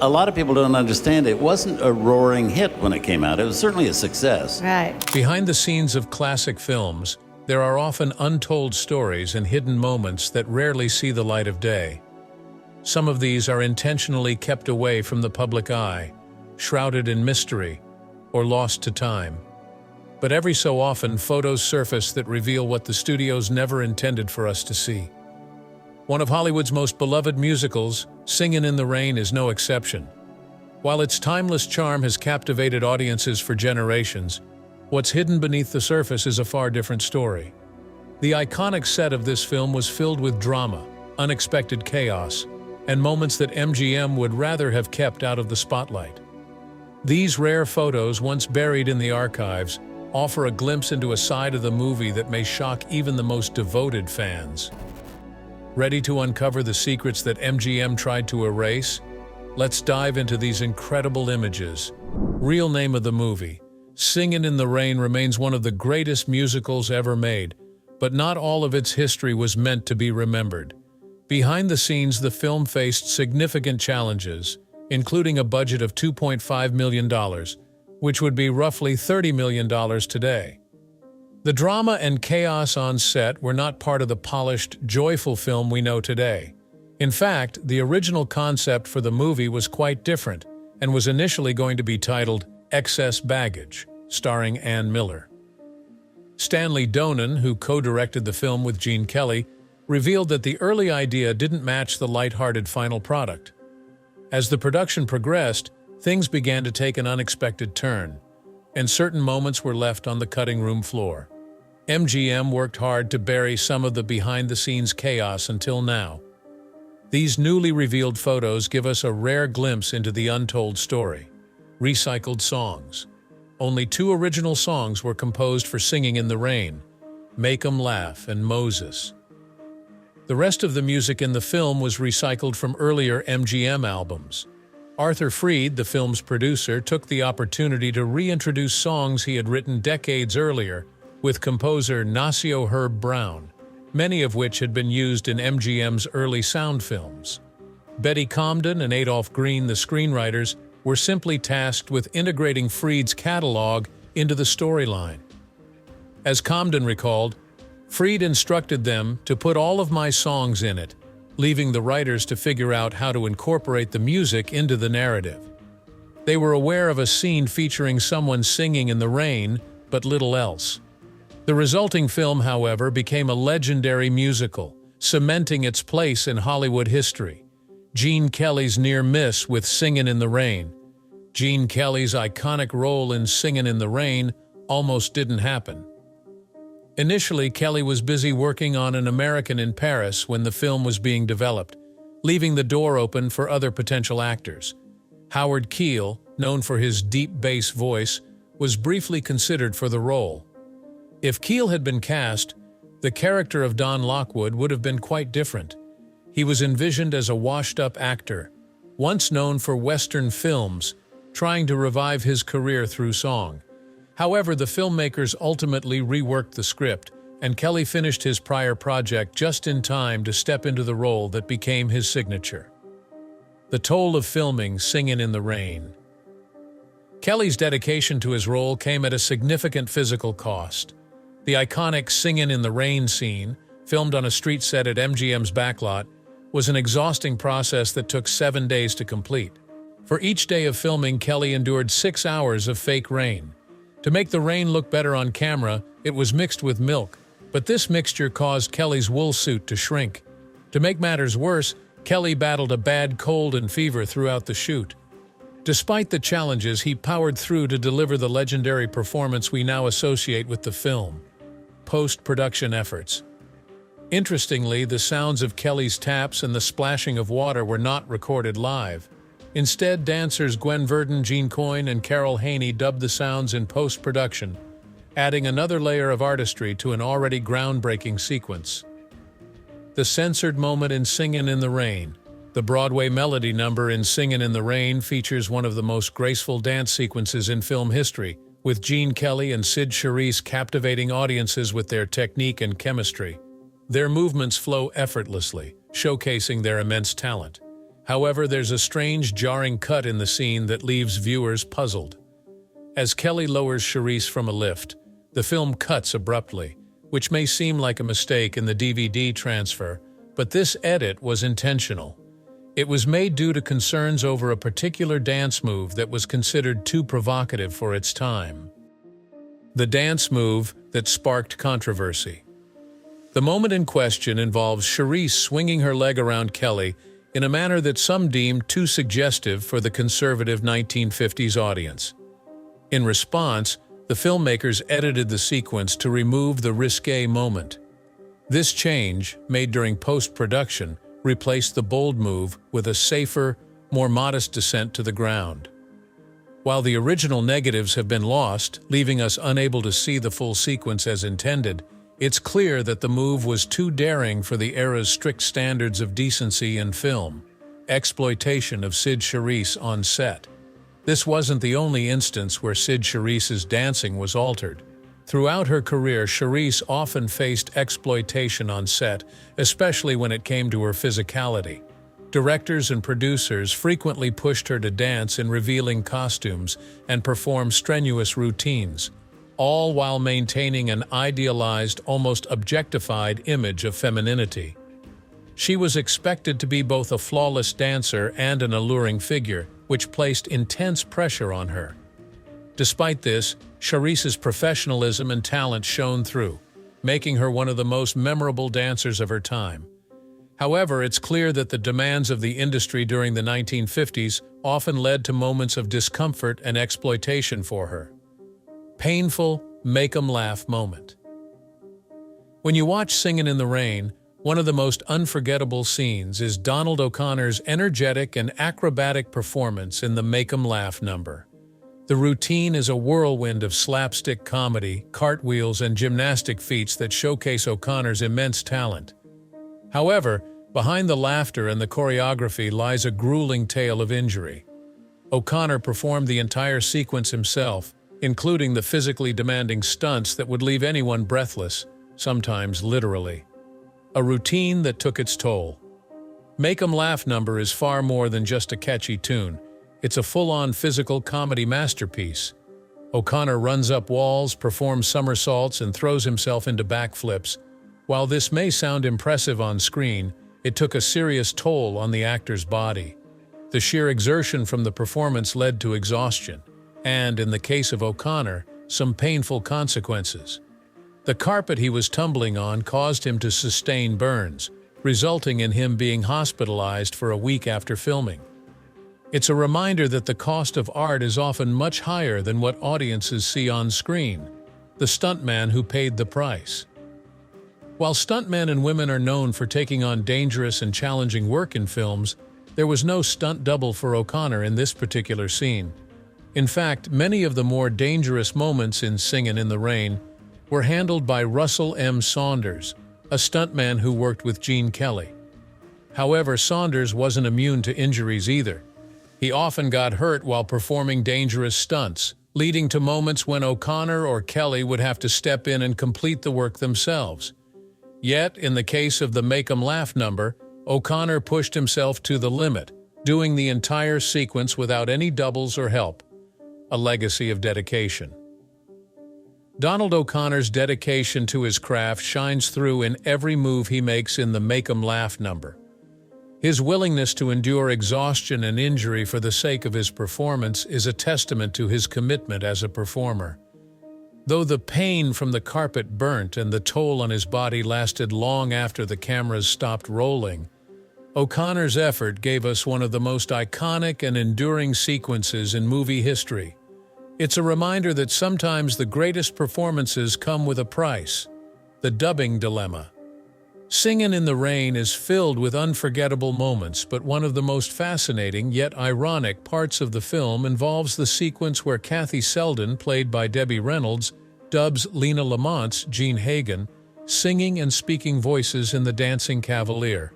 A lot of people don't understand it wasn't a roaring hit when it came out. It was certainly a success. Right. Behind the scenes of classic films, there are often untold stories and hidden moments that rarely see the light of day. Some of these are intentionally kept away from the public eye, shrouded in mystery, or lost to time. But every so often, photos surface that reveal what the studios never intended for us to see. One of Hollywood's most beloved musicals, Singin' in the Rain, is no exception. While its timeless charm has captivated audiences for generations, what's hidden beneath the surface is a far different story. The iconic set of this film was filled with drama, unexpected chaos, and moments that MGM would rather have kept out of the spotlight. These rare photos, once buried in the archives, offer a glimpse into a side of the movie that may shock even the most devoted fans. Ready to uncover the secrets that MGM tried to erase? Let's dive into these incredible images. Real name of the movie: Singin' in the Rain remains one of the greatest musicals ever made, but not all of its history was meant to be remembered. Behind the scenes, the film faced significant challenges, including a budget of $2.5 million, which would be roughly $30 million today. The drama and chaos on set were not part of the polished, joyful film we know today. In fact, the original concept for the movie was quite different and was initially going to be titled Excess Baggage, starring Ann Miller. Stanley Donen, who co-directed the film with Gene Kelly, revealed that the early idea didn't match the lighthearted final product. As the production progressed, things began to take an unexpected turn, and certain moments were left on the cutting room floor. MGM worked hard to bury some of the behind-the-scenes chaos until now. These newly revealed photos give us a rare glimpse into the untold story. Recycled songs. Only 2 original songs were composed for Singin' in the Rain: Make 'Em Laugh and Moses. The rest of the music in the film was recycled from earlier MGM albums. Arthur Freed, the film's producer, took the opportunity to reintroduce songs he had written decades earlier with composer Nacio Herb Brown, many of which had been used in MGM's early sound films. Betty Comden and Adolph Green, the screenwriters, were simply tasked with integrating Freed's catalog into the storyline. As Comden recalled, Freed instructed them to put all of my songs in it, leaving the writers to figure out how to incorporate the music into the narrative. They were aware of a scene featuring someone singing in the rain, but little else. The resulting film, however, became a legendary musical, cementing its place in Hollywood history. Gene Kelly's near miss with Singin' in the Rain. Gene Kelly's iconic role in Singin' in the Rain almost didn't happen. Initially, Kelly was busy working on An American in Paris when the film was being developed, leaving the door open for other potential actors. Howard Keel, known for his deep bass voice, was briefly considered for the role. If Keel had been cast, the character of Don Lockwood would have been quite different. He was envisioned as a washed-up actor, once known for Western films, trying to revive his career through song. However, the filmmakers ultimately reworked the script, and Kelly finished his prior project just in time to step into the role that became his signature. The toll of filming Singin' in the Rain. Kelly's dedication to his role came at a significant physical cost. The iconic Singin' in the Rain scene, filmed on a street set at MGM's backlot, was an exhausting process that took 7 days to complete. For each day of filming, Kelly endured 6 hours of fake rain. To make the rain look better on camera, it was mixed with milk, but this mixture caused Kelly's wool suit to shrink. To make matters worse, Kelly battled a bad cold and fever throughout the shoot. Despite the challenges, he powered through to deliver the legendary performance we now associate with the film. Post-production efforts. Interestingly, the sounds of Kelly's taps and the splashing of water were not recorded live. Instead, dancers Gwen Verdon, Gene Coyne, and Carol Haney dubbed the sounds in post-production, adding another layer of artistry to an already groundbreaking sequence. The censored moment in Singin' in the Rain. The Broadway melody number in Singin' in the Rain features one of the most graceful dance sequences in film history, with Gene Kelly and Sid Charisse captivating audiences with their technique and chemistry. Their movements flow effortlessly, showcasing their immense talent. However, there's a strange, jarring cut in the scene that leaves viewers puzzled. As Kelly lowers Charisse from a lift, the film cuts abruptly, which may seem like a mistake in the DVD transfer, but this edit was intentional. It was made due to concerns over a particular dance move that was considered too provocative for its time. The dance move that sparked controversy. The moment in question involves Charisse swinging her leg around Kelly in a manner that some deemed too suggestive for the conservative 1950s audience. In response, the filmmakers edited the sequence to remove the risque moment. This change, made during post-production, replaced the bold move with a safer, more modest descent to the ground. While the original negatives have been lost, leaving us unable to see the full sequence as intended, it's clear that the move was too daring for the era's strict standards of decency in film. Exploitation of Sid Charisse on set. This wasn't the only instance where Sid Charisse's dancing was altered. Throughout her career, Charisse often faced exploitation on set, especially when it came to her physicality. Directors and producers frequently pushed her to dance in revealing costumes and perform strenuous routines, all while maintaining an idealized, almost objectified image of femininity. She was expected to be both a flawless dancer and an alluring figure, which placed intense pressure on her. Despite this, Charisse's professionalism and talent shone through, making her one of the most memorable dancers of her time. However, it's clear that the demands of the industry during the 1950s often led to moments of discomfort and exploitation for her. Painful, make-'em-laugh moment. When you watch Singin' in the Rain, one of the most unforgettable scenes is Donald O'Connor's energetic and acrobatic performance in the make-'em-laugh number. The routine is a whirlwind of slapstick comedy, cartwheels, and gymnastic feats that showcase O'Connor's immense talent. However, behind the laughter and the choreography lies a grueling tale of injury. O'Connor performed the entire sequence himself, including the physically demanding stunts that would leave anyone breathless, sometimes literally. A routine that took its toll. Make 'em Laugh number is far more than just a catchy tune. It's a full-on physical comedy masterpiece. O'Connor runs up walls, performs somersaults, and throws himself into backflips. While this may sound impressive on screen, it took a serious toll on the actor's body. The sheer exertion from the performance led to exhaustion, and, in the case of O'Connor, some painful consequences. The carpet he was tumbling on caused him to sustain burns, resulting in him being hospitalized for a week after filming. It's a reminder that the cost of art is often much higher than what audiences see on screen. The stuntman who paid the price. While stuntmen and women are known for taking on dangerous and challenging work in films, there was no stunt double for O'Connor in this particular scene. In fact, many of the more dangerous moments in Singin' in the Rain were handled by Russell M. Saunders, a stuntman who worked with Gene Kelly. However, Saunders wasn't immune to injuries either. He often got hurt while performing dangerous stunts, leading to moments when O'Connor or Kelly would have to step in and complete the work themselves. Yet, in the case of the Make 'em Laugh number, O'Connor pushed himself to the limit, doing the entire sequence without any doubles or help. A legacy of dedication. Donald O'Connor's dedication to his craft shines through in every move he makes in the Make 'em Laugh number. His willingness to endure exhaustion and injury for the sake of his performance is a testament to his commitment as a performer. Though the pain from the carpet burnt and the toll on his body lasted long after the cameras stopped rolling, O'Connor's effort gave us one of the most iconic and enduring sequences in movie history. It's a reminder that sometimes the greatest performances come with a price. The dubbing dilemma. Singin' in the Rain is filled with unforgettable moments, but one of the most fascinating yet ironic parts of the film involves the sequence where Kathy Selden, played by Debbie Reynolds, dubs Lena Lamont's Gene Hagen, singing and speaking voices in The Dancing Cavalier.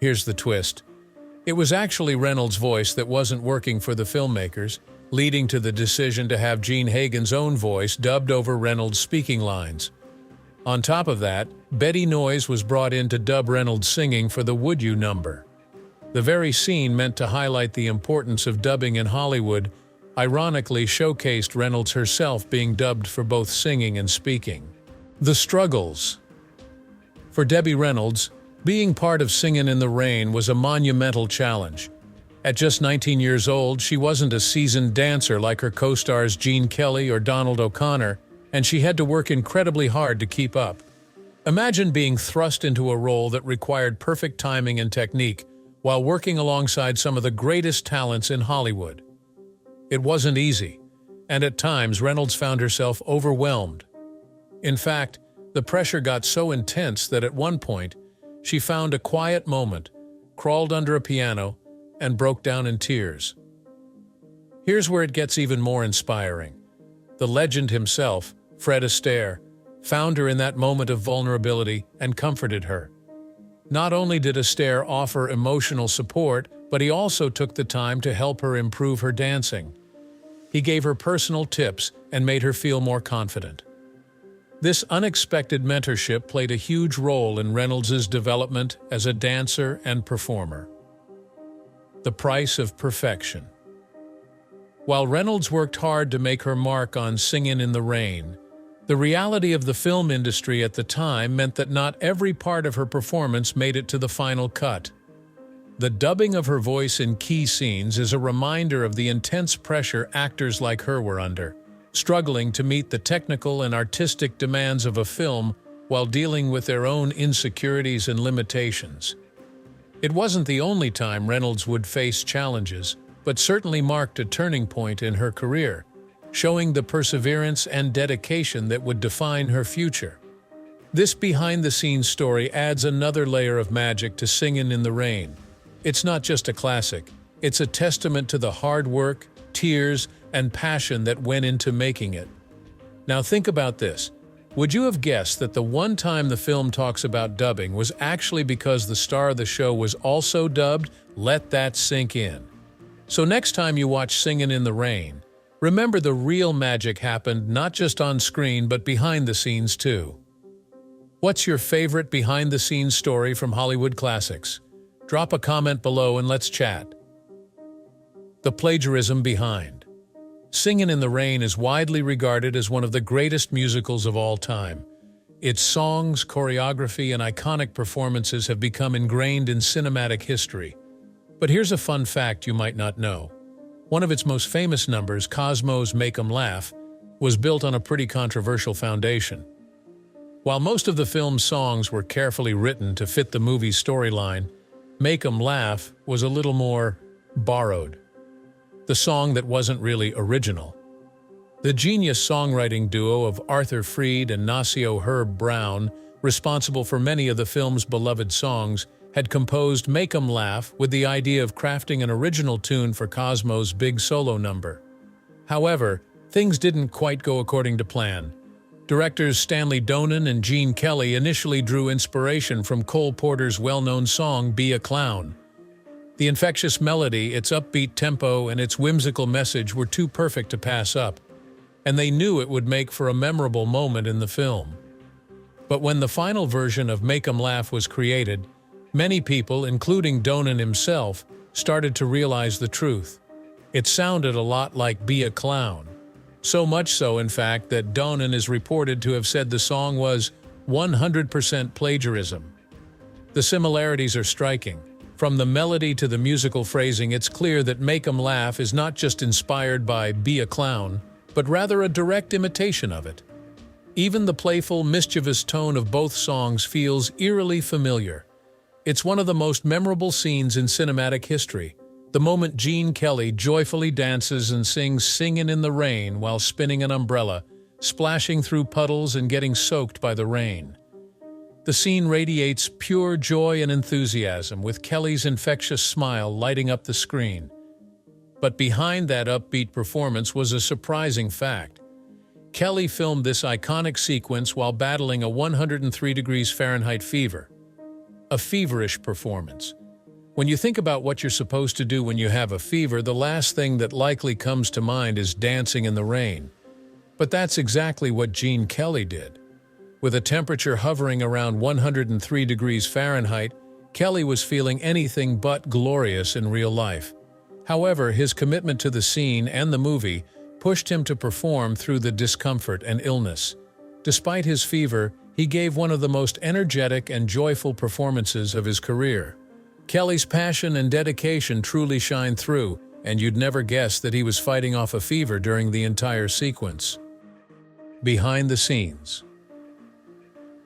Here's the twist. It was actually Reynolds' voice that wasn't working for the filmmakers, leading to the decision to have Gene Hagen's own voice dubbed over Reynolds' speaking lines. On top of that, Betty Noyes was brought in to dub Reynolds' singing for the Would You number. The very scene meant to highlight the importance of dubbing in Hollywood ironically showcased Reynolds herself being dubbed for both singing and speaking. The struggles. For Debbie Reynolds, being part of Singin' in the Rain was a monumental challenge. At just 19 years old, she wasn't a seasoned dancer like her co-stars Gene Kelly or Donald O'Connor, and she had to work incredibly hard to keep up. Imagine being thrust into a role that required perfect timing and technique while working alongside some of the greatest talents in Hollywood. It wasn't easy, and at times Reynolds found herself overwhelmed. In fact, the pressure got so intense that at one point, she found a quiet moment, crawled under a piano, and broke down in tears. Here's where it gets even more inspiring. The legend himself, Fred Astaire, found her in that moment of vulnerability and comforted her. Not only did Astaire offer emotional support, but he also took the time to help her improve her dancing. He gave her personal tips and made her feel more confident. This unexpected mentorship played a huge role in Reynolds' development as a dancer and performer. The price of perfection. While Reynolds worked hard to make her mark on Singin' in the Rain, the reality of the film industry at the time meant that not every part of her performance made it to the final cut. The dubbing of her voice in key scenes is a reminder of the intense pressure actors like her were under, struggling to meet the technical and artistic demands of a film while dealing with their own insecurities and limitations. It wasn't the only time Reynolds would face challenges, but certainly marked a turning point in her career, showing the perseverance and dedication that would define her future. This behind-the-scenes story adds another layer of magic to Singin' in the Rain. It's not just a classic, it's a testament to the hard work, tears, and passion that went into making it. Now think about this. Would you have guessed that the one time the film talks about dubbing was actually because the star of the show was also dubbed? Let that sink in. So next time you watch Singin' in the Rain, remember the real magic happened not just on screen but behind the scenes too. What's your favorite behind-the-scenes story from Hollywood classics? Drop a comment below and let's chat. The plagiarism behind. Singin' in the Rain is widely regarded as one of the greatest musicals of all time. Its songs, choreography, and iconic performances have become ingrained in cinematic history. But here's a fun fact you might not know. One of its most famous numbers, Cosmo's Make 'Em Laugh, was built on a pretty controversial foundation. While most of the film's songs were carefully written to fit the movie's storyline, Make 'Em Laugh was a little more borrowed. The song that wasn't really original. The genius songwriting duo of Arthur Freed and Nacio Herb Brown, responsible for many of the film's beloved songs, had composed Make 'Em Laugh with the idea of crafting an original tune for Cosmo's big solo number. However, things didn't quite go according to plan. Directors Stanley Donen and Gene Kelly initially drew inspiration from Cole Porter's well-known song Be a Clown. The infectious melody, its upbeat tempo, and its whimsical message were too perfect to pass up, and they knew it would make for a memorable moment in the film. But when the final version of Make 'Em Laugh was created, many people, including Donen himself, started to realize the truth. It sounded a lot like Be a Clown. So much so, in fact, that Donen is reported to have said the song was 100% plagiarism. The similarities are striking. From the melody to the musical phrasing, it's clear that Make 'Em Laugh is not just inspired by Be a Clown, but rather a direct imitation of it. Even the playful, mischievous tone of both songs feels eerily familiar. It's one of the most memorable scenes in cinematic history, the moment Gene Kelly joyfully dances and sings Singin' in the Rain while spinning an umbrella, splashing through puddles and getting soaked by the rain. The scene radiates pure joy and enthusiasm, with Kelly's infectious smile lighting up the screen. But behind that upbeat performance was a surprising fact. Kelly filmed this iconic sequence while battling a 103 degrees Fahrenheit fever. A feverish performance. When you think about what you're supposed to do when you have a fever, the last thing that likely comes to mind is dancing in the rain. But that's exactly what Gene Kelly did. With a temperature hovering around 103 degrees Fahrenheit, Kelly was feeling anything but glorious in real life. However, his commitment to the scene and the movie pushed him to perform through the discomfort and illness. Despite his fever, he gave one of the most energetic and joyful performances of his career. Kelly's passion and dedication truly shine through, and you'd never guess that he was fighting off a fever during the entire sequence. Behind the scenes.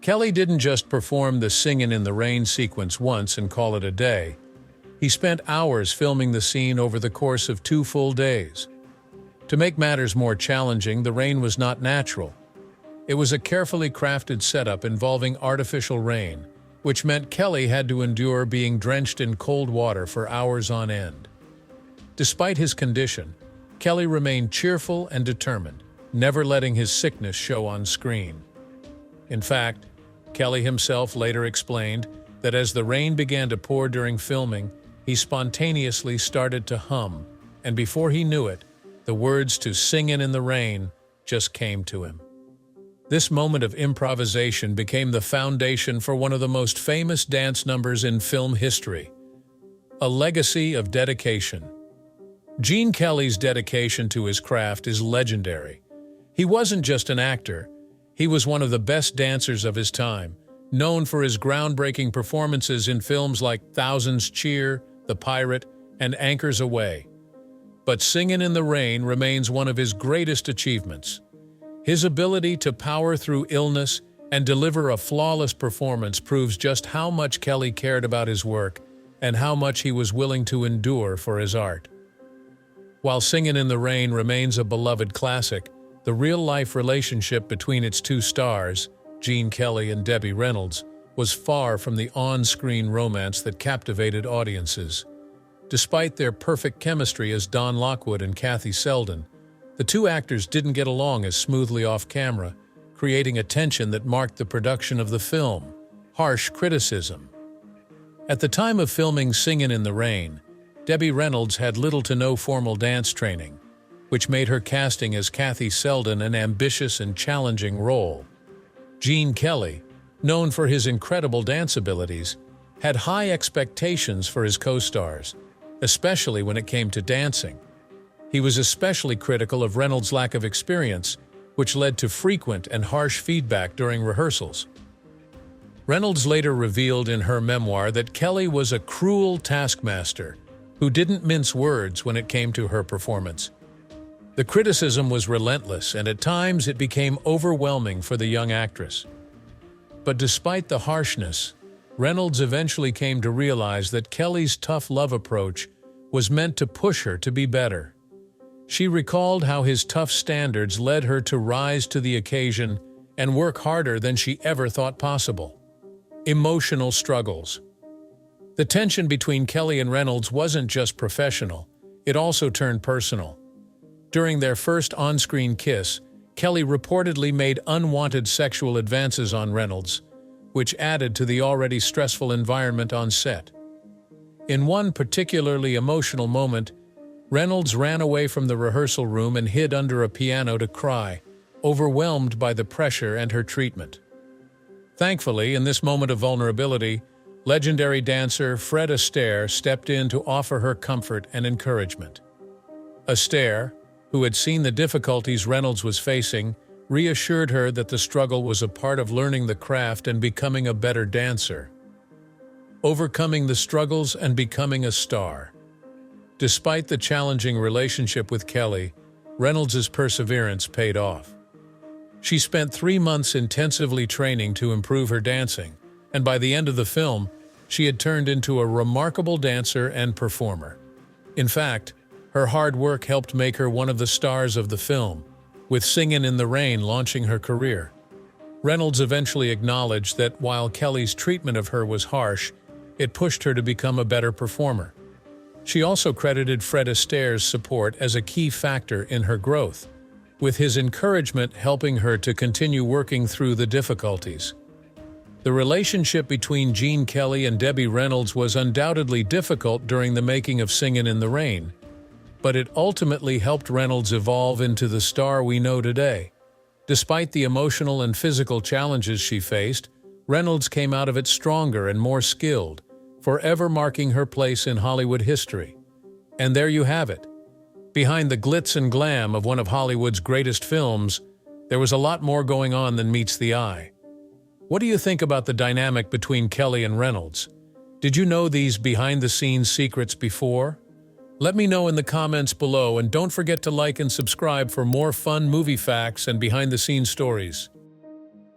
Kelly didn't just perform the Singin' in the Rain sequence once and call it a day. He spent hours filming the scene over the course of 2 full days. To make matters more challenging, the rain was not natural. It was a carefully crafted setup involving artificial rain, which meant Kelly had to endure being drenched in cold water for hours on end. Despite his condition, Kelly remained cheerful and determined, never letting his sickness show on screen. In fact, Kelly himself later explained that as the rain began to pour during filming, he spontaneously started to hum, and before he knew it, the words to "Singin' in the Rain" just came to him. This moment of improvisation became the foundation for one of the most famous dance numbers in film history, a legacy of dedication. Gene Kelly's dedication to his craft is legendary. He wasn't just an actor, he was one of the best dancers of his time, known for his groundbreaking performances in films like Thousands Cheer, The Pirate, and Anchors Aweigh. But Singin' in the Rain remains one of his greatest achievements. His ability to power through illness and deliver a flawless performance proves just how much Kelly cared about his work and how much he was willing to endure for his art. While Singin' in the Rain remains a beloved classic, the real-life relationship between its 2 stars, Gene Kelly and Debbie Reynolds, was far from the on-screen romance that captivated audiences. Despite their perfect chemistry as Don Lockwood and Kathy Selden, the 2 actors didn't get along as smoothly off-camera, creating a tension that marked the production of the film. Harsh criticism. At the time of filming Singin' in the Rain, Debbie Reynolds had little to no formal dance training, which made her casting as Kathy Selden an ambitious and challenging role. Gene Kelly, known for his incredible dance abilities, had high expectations for his co-stars, especially when it came to dancing. He was especially critical of Reynolds' lack of experience, which led to frequent and harsh feedback during rehearsals. Reynolds later revealed in her memoir that Kelly was a cruel taskmaster who didn't mince words when it came to her performance. The criticism was relentless, and at times it became overwhelming for the young actress. But despite the harshness, Reynolds eventually came to realize that Kelly's tough love approach was meant to push her to be better. She recalled how his tough standards led her to rise to the occasion and work harder than she ever thought possible. Emotional struggles. The tension between Kelly and Reynolds wasn't just professional, it also turned personal. During their first on-screen kiss, Kelly reportedly made unwanted sexual advances on Reynolds, which added to the already stressful environment on set. In one particularly emotional moment, Reynolds ran away from the rehearsal room and hid under a piano to cry, overwhelmed by the pressure and her treatment. Thankfully, in this moment of vulnerability, legendary dancer Fred Astaire stepped in to offer her comfort and encouragement. Astaire, who had seen the difficulties Reynolds was facing, reassured her that the struggle was a part of learning the craft and becoming a better dancer. Overcoming the struggles and becoming a star. Despite the challenging relationship with Kelly, Reynolds' perseverance paid off. She spent 3 months intensively training to improve her dancing, and by the end of the film, she had turned into a remarkable dancer and performer. In fact, her hard work helped make her one of the stars of the film, with Singin' in the Rain launching her career. Reynolds eventually acknowledged that while Kelly's treatment of her was harsh, it pushed her to become a better performer. She also credited Fred Astaire's support as a key factor in her growth, with his encouragement helping her to continue working through the difficulties. The relationship between Gene Kelly and Debbie Reynolds was undoubtedly difficult during the making of Singin' in the Rain, but it ultimately helped Reynolds evolve into the star we know today. Despite the emotional and physical challenges she faced, Reynolds came out of it stronger and more skilled, forever marking her place in Hollywood history. And there you have it. Behind the glitz and glam of one of Hollywood's greatest films, there was a lot more going on than meets the eye. What do you think about the dynamic between Kelly and Reynolds? Did you know these behind-the-scenes secrets before? Let me know in the comments below, and don't forget to like and subscribe for more fun movie facts and behind-the-scenes stories.